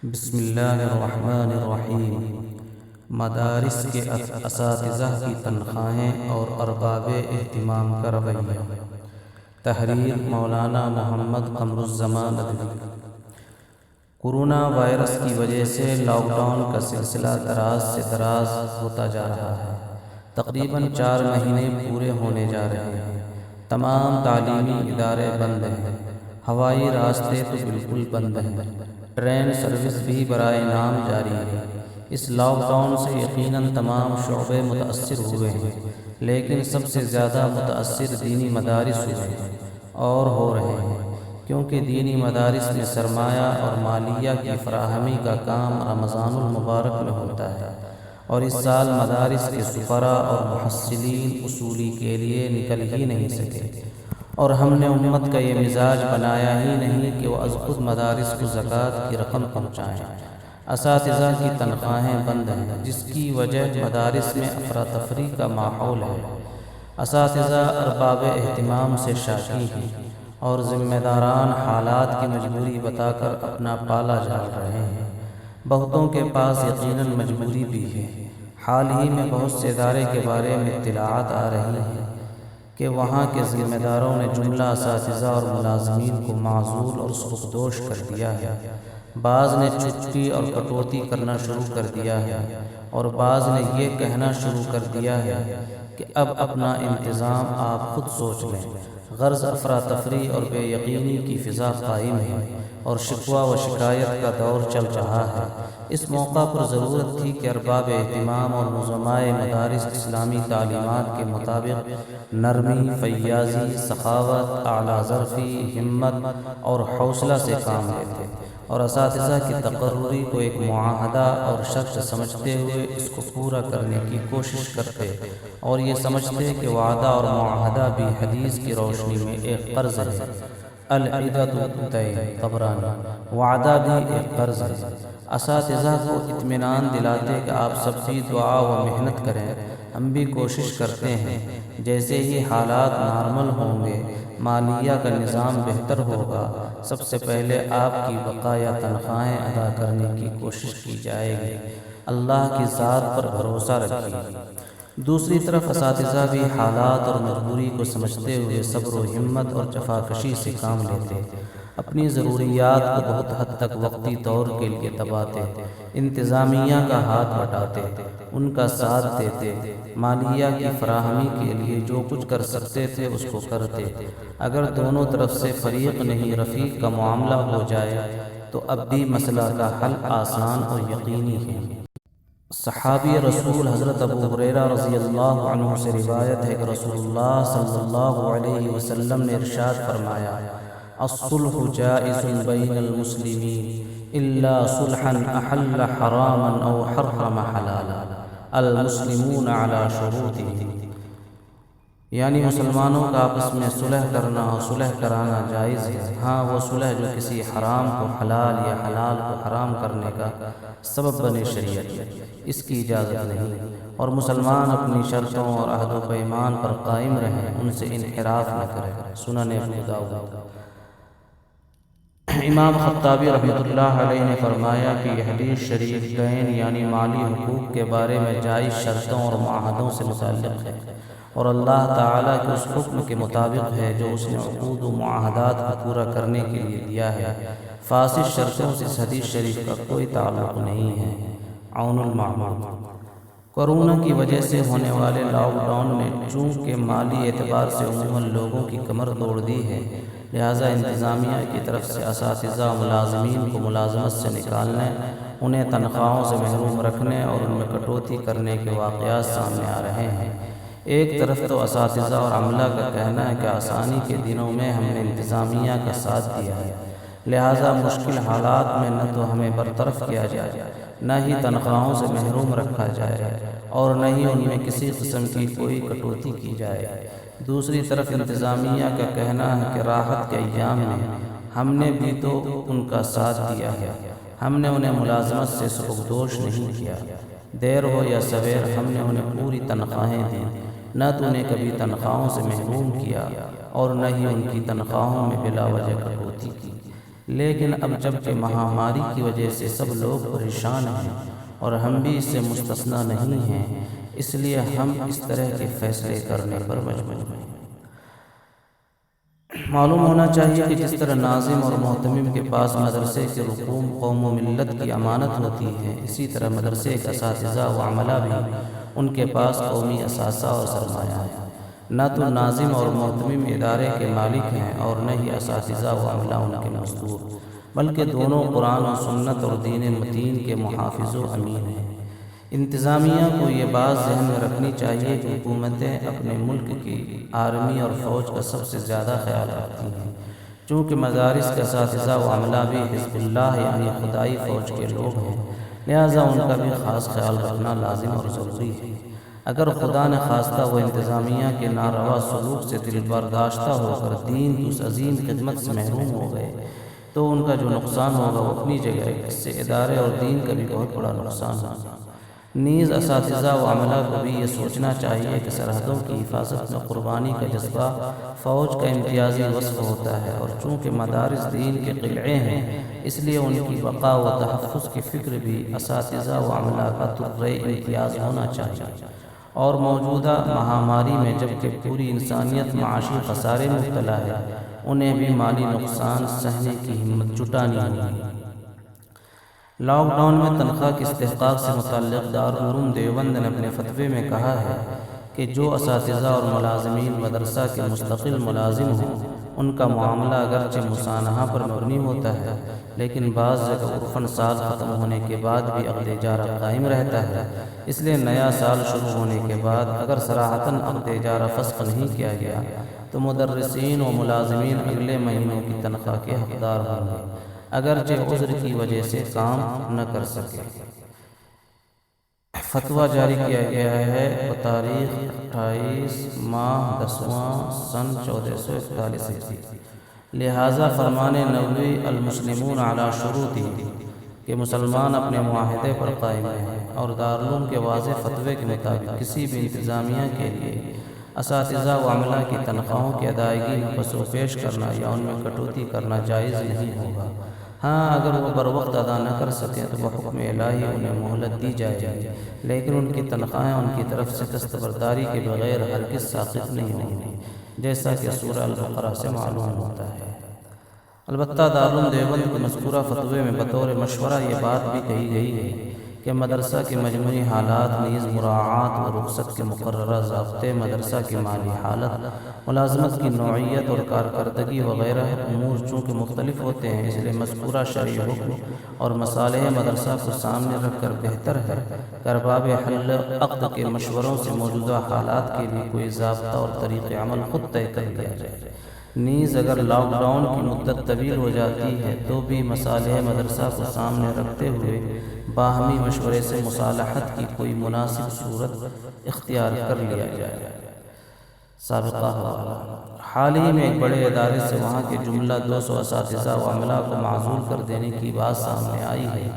بسم اللہ الرحمن الرحیم۔ مدارس کے اساتذہ کی تنخواہیں اور ارباب اہتمام کا رویہ۔ تحریر مولانا محمد قمر الزمان ندوی۔ کورونا وائرس کی وجہ سے لاک ڈاؤن کا سلسلہ دراز سے دراز ہوتا جا رہا ہے۔ تقریباً 4 مہینے پورے ہونے جا رہے ہیں۔ تمام تعلیمی ادارے بند ہیں۔ ہوائی راستے تو بالکل بند ہیں۔ ٹرین سروس بھی برائے نام جاری ہے۔ اس لاک ڈاؤن سے یقیناً تمام شعبے متاثر ہوئے ہیں، لیکن سب سے زیادہ متاثر دینی مدارس ہوئے ہیں اور ہو رہے ہیں، کیونکہ دینی مدارس میں سرمایہ اور مالیہ کی فراہمی کا کام رمضان المبارک میں ہوتا ہے، اور اس سال مدارس کے سفراء اور محصلین اصولی کے لیے نکل ہی نہیں سکے، اور ہم نے امت کا یہ مزاج بنایا ہی نہیں کہ وہ از خود مدارس کو زکوٰۃ کی رقم پہنچائیں۔ اساتذہ کی تنخواہیں بند ہیں، جس کی وجہ مدارس میں افراتفری کا ماحول ہے۔ اساتذہ ارباب اہتمام سے شاکی ہیں اور ذمہ داران حالات کی مجبوری بتا کر اپنا پالا جھاڑ رہے ہیں۔ بہتوں کے پاس یقیناً مجبوری بھی ہے۔ حال ہی میں بہت سے ادارے کے بارے میں اطلاعات آ رہی ہیں کہ وہاں کے ذمہ داروں نے جملہ اساتذہ اور ملازمین کو معزول اور سبکدوش کر دیا ہے۔ بعض نے چھٹی اور کٹوتی کرنا شروع کر دیا ہے، اور بعض نے یہ کہنا شروع کر دیا ہے کہ اب اپنا انتظام آپ خود سوچ لیں۔ غرض افراتفری اور بے یقینی کی فضا قائم ہے، اور شکوہ و شکایت کا دور چل رہا ہے۔ اس موقع پر ضرورت تھی کہ ارباب اہتمام اور نظمائے مدارس اسلامی تعلیمات کے مطابق نرمی، فیاضی، سخاوت، اعلیٰ ظرفی، ہمت اور حوصلہ سے کام لیتے، اور اساتذہ کی تقرری کو ایک معاہدہ اور شرط سمجھتے ہوئے اس کو پورا کرنے کی کوشش کرتے، اور یہ سمجھتے کہ وعدہ اور معاہدہ بھی حدیث کی روشنی میں ایک قرض ہے۔ العدۃ دین، طبرانی۔ وعدہ بھی ایک قرض ہے۔ اساتذہ کو اطمینان دلاتے کہ آپ سب بھی دعا و محنت کریں، ہم بھی کوشش کرتے ہیں، جیسے ہی حالات نارمل ہوں گے، مالیہ کا نظام بہتر ہوگا، سب سے پہلے آپ کی بقایا تنخواہیں ادا کرنے کی کوشش کی جائے گی۔ اللہ کی ذات پر بھروسہ رکھیے۔ دوسری طرف اساتذہ بھی حالات اور مجبوری کو سمجھتے ہوئے صبر و ہمت اور جفاکشی سے کام لیتے، اپنی ضروریات کو بہت حد تک وقتی طور کے لیے دباتے، انتظامیہ کا ہاتھ بٹاتے، ان کا ساتھ دیتے، مالیہ کی فراہمی کے لیے جو کچھ کر سکتے تھے اس کو کرتے۔ اگر دونوں طرف سے فریق نہیں رفیق کا معاملہ ہو جائے تو اب بھی مسئلہ کا حل آسان اور یقینی ہے۔ صحابی رسول حضرت ابو ہریرہ رضی اللہ عنہ سے روایت ہے کہ رسول اللہ صلی اللہ علیہ وسلم نے ارشاد فرمایا: الصلح جائز بین المسلمین الا صلحا احل حراما او حرم حلالا، المسلمون علی شروطهم، یعنی مسلمانوں کا آپس میں صلح کرنا اور صلح کرانا جائز ہے، ہاں وہ صلح جو کسی حرام کو حلال یا حلال کو حرام کرنے کا سبب بنے شریعت، اس کی اجازت نہیں، اور مسلمان اپنی شرطوں اور عہد و پیمان پر قائم رہیں، ان سے انحراف نہ کریں۔ سنن ابو داؤد۔ امام خطابی رحمۃ اللہ علیہ نے فرمایا کہ یہ حدیث شریف دین یعنی مالی حقوق کے بارے میں جائز شرطوں اور معاہدوں سے متعلق ہے، اور اللہ تعالیٰ کے اس حکم کے مطابق ہے جو اس نے عقود و معاہدات کو پورا کرنے کے لیے دیا ہے۔ فاسد شرطوں سے اس حدیث شریف کا کوئی تعلق نہیں ہے۔ عون المعبود۔ کورونا کی وجہ سے ہونے والے لاک ڈاؤن نے چونکہ مالی اعتبار سے عموماً لوگوں کی کمر توڑ دی ہے، لہٰذا انتظامیہ کی طرف سے اساتذہ و ملازمین کو ملازمت سے نکالنے، انہیں تنخواہوں سے محروم رکھنے اور ان میں کٹوتی کرنے کے واقعات سامنے آ رہے ہیں۔ ایک طرف تو اساتذہ اور عملہ کا کہنا ہے کہ آسانی کے دنوں میں ہم نے انتظامیہ کا ساتھ دیا ہے، لہٰذا مشکل حالات میں نہ تو ہمیں برطرف کیا جائے، نہ ہی تنخواہوں سے محروم رکھا جائے، اور نہ ہی ان میں کسی قسم کی کوئی کٹوتی کی جائے۔ دوسری طرف انتظامیہ کا کہنا ہے کہ راحت کے ایام میں ہم نے بھی تو ان کا ساتھ دیا ہے، ہم نے انہیں ملازمت سے سبکدوش نہیں کیا، دیر ہو یا سویر ہم نے انہیں پوری تنخواہیں دیں، نہ تو انہیں کبھی تنخواہوں سے محروم کیا اور نہ ہی ان کی تنخواہوں میں بلا وجہ کٹوتی کی۔ لیکن اب جب کہ مہاماری کی وجہ سے سب لوگ پریشان ہیں اور ہم بھی اس سے مستثنیٰ نہیں ہیں، اس لیے ہم اس طرح کے فیصلے کرنے پر مجبور ہیں۔ معلوم ہونا چاہیے کہ جس طرح ناظم اور محتمم کے پاس مدرسے کے رقوم قوم و ملت کی امانت ہوتی ہے، اسی طرح مدرسے کے اساتذہ و عملہ بھی ان کے پاس قومی اثاثہ اور سرمایہ ہے۔ نہ تو ناظم اور محتمم ادارے کے مالک ہیں اور نہ ہی اساتذہ و عملہ ان کے مزدور، بلکہ دونوں قرآن و سنت اور دین متین کے محافظ و امین ہیں۔ انتظامیہ کو یہ بات ذہن میں رکھنی چاہیے کہ حکومتیں اپنے ملک کی آرمی اور فوج کا سب سے زیادہ خیال رکھتی ہیں، چونکہ مدارس کے اساتذہ و عملہ بھی حزب اللہ یعنی خدائی فوج کے لوگ ہیں، لہٰذا ان کا بھی خاص خیال رکھنا لازم اور ضروری ہے۔ اگر خدا نے خواستہ وہ انتظامیہ کے ناروا سلوک سے دل برداشتہ ہو کر دین کی اس عظیم خدمت سے محروم ہو گئے تو ان کا جو نقصان ہوگا وہ اپنی جگہ ہے، اس سے ادارے اور دین کا بھی بہت بڑا نقصان ہوگا۔ نیز اساتذہ و عملہ کو بھی یہ سوچنا چاہیے کہ سرحدوں کی حفاظت میں قربانی کا جذبہ فوج کا امتیازی وصف ہوتا ہے، اور چونکہ مدارس دین کے قلعے ہیں اس لیے ان کی بقا و تحفظ کی فکر بھی اساتذہ و عملہ کا طرز امتیاز ہونا چاہیے۔ اور موجودہ مہاماری میں جبکہ پوری انسانیت معاشی خسارے میں مبتلا ہے، انہیں بھی مالی نقصان سہنے کی ہمت جٹانی ہوگی۔ لاک ڈاؤن میں تنخواہ کی استحقاق سے متعلق دارالعلوم دیوبند نے اپنے فتوے میں کہا ہے کہ جو اساتذہ اور ملازمین مدرسہ کے مستقل ملازم ہوں ان کا معاملہ اگرچہ مسانحہ پر مبنی ہوتا ہے، لیکن بعض جگہ عرفاً سال ختم ہونے کے بعد بھی عقد اجارہ قائم رہتا ہے۔ اس لیے نیا سال شروع ہونے کے بعد اگر صراحتاً عقد اجارہ فسخ نہیں کیا گیا تو مدرسین و ملازمین اگلے مہینوں کی تنخواہ کے حقدار ہوں گے، اگرچہ عذر کی وجہ سے کام نہ کر سکے۔ فتویٰ جاری کیا گیا ہے بتاریخ 28 ماہ 10واں سن 1441 لہٰذا فرمان نبوی المسلمون علی شروطہ کہ مسلمان اپنے معاہدے پر قائم ہیں، اور دارالعلوم کے واضح فتوے کے مطابق کسی بھی انتظامیہ کے لیے اساتذہ و عملہ کی تنخواہوں کی ادائیگی میں پس و پیش کرنا یا ان میں کٹوتی کرنا جائز نہیں ہوگا۔ ہاں اگر وہ بروقت ادا نہ کر سکیں تو بحکم الہی انہیں مہلت دی جائے گی، لیکن ان کی تنخواہیں ان کی طرف سے دستبرداری کے بغیر ہرگز ساقط نہیں ہوں گی، جیسا کہ سورہ البقرہ سے معلوم ہوتا ہے۔ البتہ دارالعلوم دیوبند کے مذکورہ فتوے میں بطور مشورہ یہ بات بھی کہی گئی ہے کہ مدرسہ کے مجموعی حالات نیز مراعات و رخصت کے مقررہ ضابطے، مدرسہ کی مالی حالت، ملازمت کی نوعیت اور کارکردگی وغیرہ امور چونکہ مختلف ہوتے ہیں، اس لیے مذکورہ شرعی حکم اور مصالح مدرسہ کو سامنے رکھ کر بہتر ہے کہ ارباب حل عقد کے مشوروں سے موجودہ حالات کے لیے کوئی ضابطہ اور طریق عمل خود طے کر لیا جائے۔ نیز اگر لاک ڈاؤن کی مدت طویل ہو جاتی ہے تو بھی مصالح مدرسہ کو سامنے رکھتے ہوئے باہمی مشورے سے مصالحت کی کوئی مناسب صورت اختیار کر لیا جائے۔ سابقہ حوالہ: حال ہی میں ایک بڑے ادارے سے وہاں کے جملہ 200 اساتذہ و عملہ کو معزول کر دینے کی بات سامنے آئی ہے۔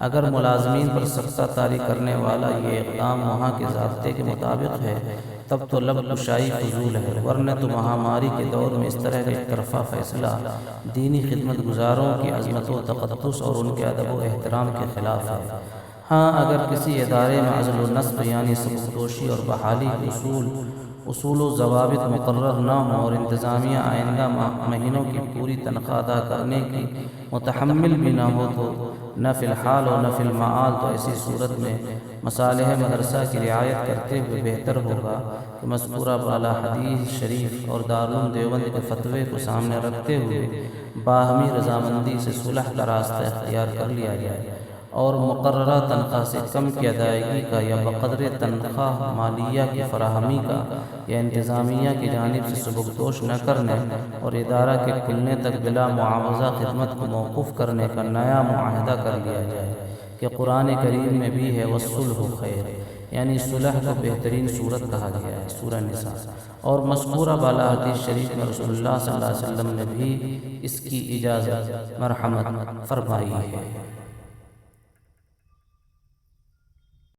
اگر ملازمین پر سختہ طاری کرنے والا یہ اقدام وہاں کے ضابطے کے مطابق ہے تب تو لب کشائی فضول ہے، ورنہ تو مہاماری کے دور میں اس طرح کا ایک طرفہ فیصلہ دینی خدمت گزاروں کی عظمت و تقدس اور ان کے ادب و احترام کے خلاف ہے۔ ہاں اگر کسی ادارے میں عزل و نصب یعنی سبکدوشی اور بحالی کے اصول و ضوابط مقرر نہ ہوں اور انتظامیہ آئندہ مہینوں کی پوری تنخواہ ادا کرنے کی متحمل بھی نہ ہو تو نہ فی الحال اور نہ فی المعال، تو ایسی صورت میں مصالح مدرسہ کی رعایت کرتے ہوئے بہتر ہوگا کہ مذکورہ بالا حدیث شریف اور دارالعلوم دیوبند کے فتوے کو سامنے رکھتے ہوئے باہمی رضامندی سے صلح کا راستہ اختیار کر لیا جائے اور مقررہ تنخواہ سے کم کی ادائیگی کا یا بقدر تنخواہ مالیہ کی فراہمی کا یا انتظامیہ کی جانب سے سبکدوش نہ کرنے اور ادارہ کے کھلنے تک بلا معاوضہ خدمت کو موقوف کرنے کا نیا معاہدہ کر لیا جائے کہ قرآن کریم میں بھی ہے وَالصُّلْحُ خیر، یعنی صلح کو بہترین صورت کہا گیا ہے، سورہ نساء، اور مذکورہ بالا حدیث شریف میں رسول اللہ صلی اللہ علیہ وسلم نے بھی اس کی اجازت مرحمت فرمائی ہے۔